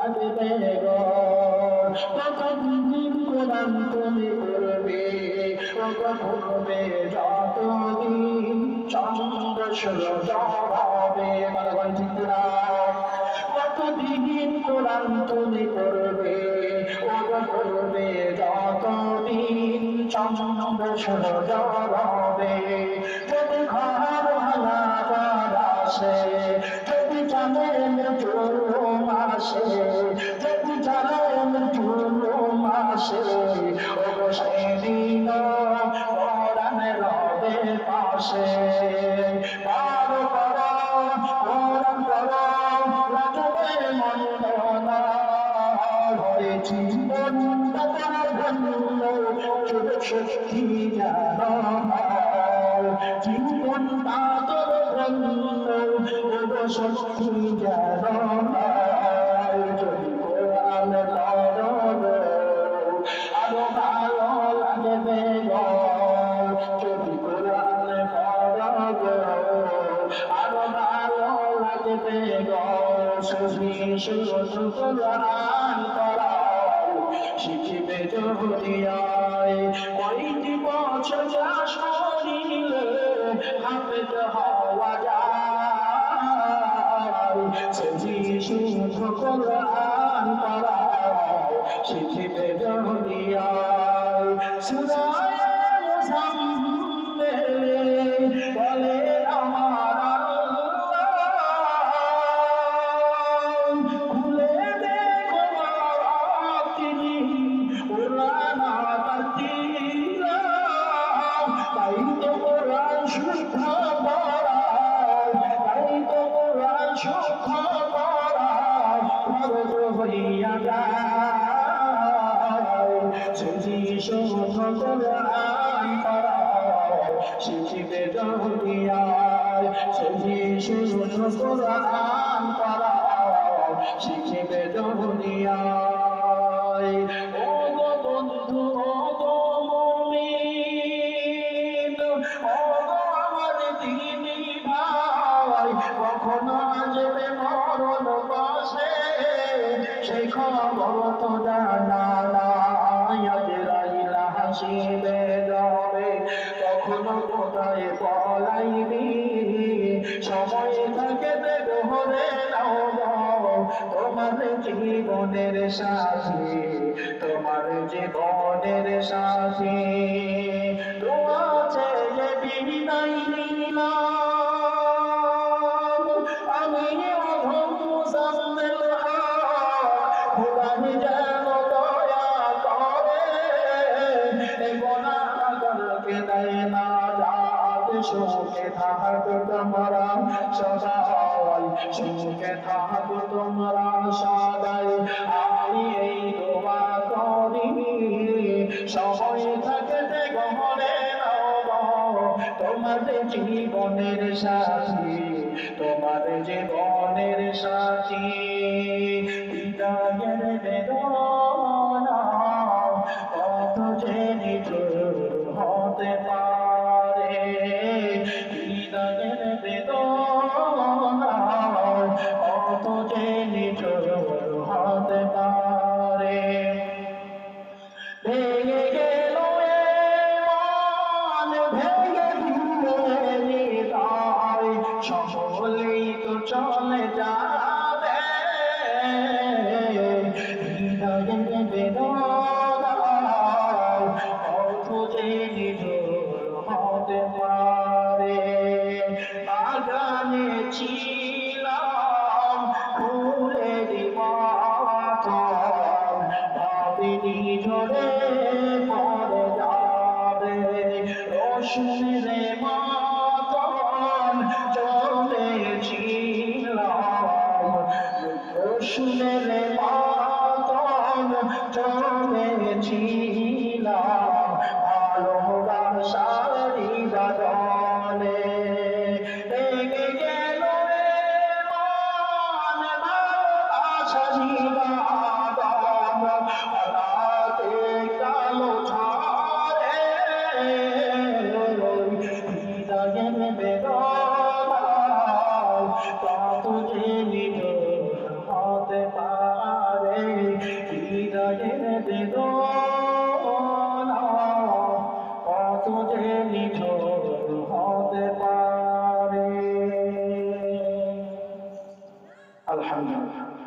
লাগবে গো কতদিন কোরআন তুমি পড়বে পড়বে যতদিন চন্দ্র সূর্য হবে বলবেন ঠিক না কতদিন কোরআন তুমি পড়বে পড়বে যতদিন চন্দ্র সূর্য হবে যদি ঘর ভাঙা আসে যদি জানেন চুল আসে যদি জানেন চুল আসে সেদিন কোরআন রবে পাশে পার করো কোরআন করো লাগবে মন্দনা ঘরে জীবন ধন্য শক্তি জানো জীবন তাদের ধন্য শক্তি জানো যদি কোরআন পড়ো আরো ভালো লাগবে গো যদি কোরআন পড়ো আরো ভালো লাগবে গো শুধু কোরআন পড়া শিখিবে জহুরিয়ায় কয়টি বছর যা শরীরে হাফেজ হওয়া যায় শুধু কোরআন পড়া শিখিবে জহুরিয়ায় সূরায়ে মুজাম্মিল বলে আমার শিখিবে জহুরিয়ায় শুধু কোরআন পড়া শিখিবে জহুরিয়ায় ও গো বন্ধু ও গো মুমিন ও গো আমার দিনী ভাই কখনো আসবে মরণ বসে সেই খবর তো জানা নাই আজরাইল হাসিবে যাবে কখনো কোথায় পলাইবি সময় থাকে ধরে নাও তোমার জীবনের সাথী তোমার জীবনের সাথী তোমাকে যে বিদায় নিলাম আমি অধম মুজাম্মিল খোদানি যেন দয়া করে গুনাহগারকে দেয় না সুখে থাকো তোমরা সদাই সুখে থাকো তোমরা সদাই আমি এই দোয়া করি সময় থাকতে গহরে নাও তোমার জীবনের সাথী তোমার জীবনের সাথী বিদায়ের বেদনা কত যে নিঠুর হতে পারে বিদায়ের বেদনা কত যে নিঠুর হতে পারে ভেঙে গেল মন ভেঙে দিলে হৃদয় সকলেই তো চলে যাবে হৃদয়ের বেদনা কত যে নিঠুর হতে পারে বাগানে ছিলাম ফুলের মতন ভাবিনি ঝরে পড়ে যাবে রোশনের মতন চলেছিলাম রোশনের মতন চলেছিলাম ভালোবাসারি বাদনে লেগে গেল মন ভালোবাসা জীবন হঠাতে কালো ঝড়ে হৃদয়ের বেদনা কত যে নিঠুর হতে পারে আলহামদুলিল্লাহ।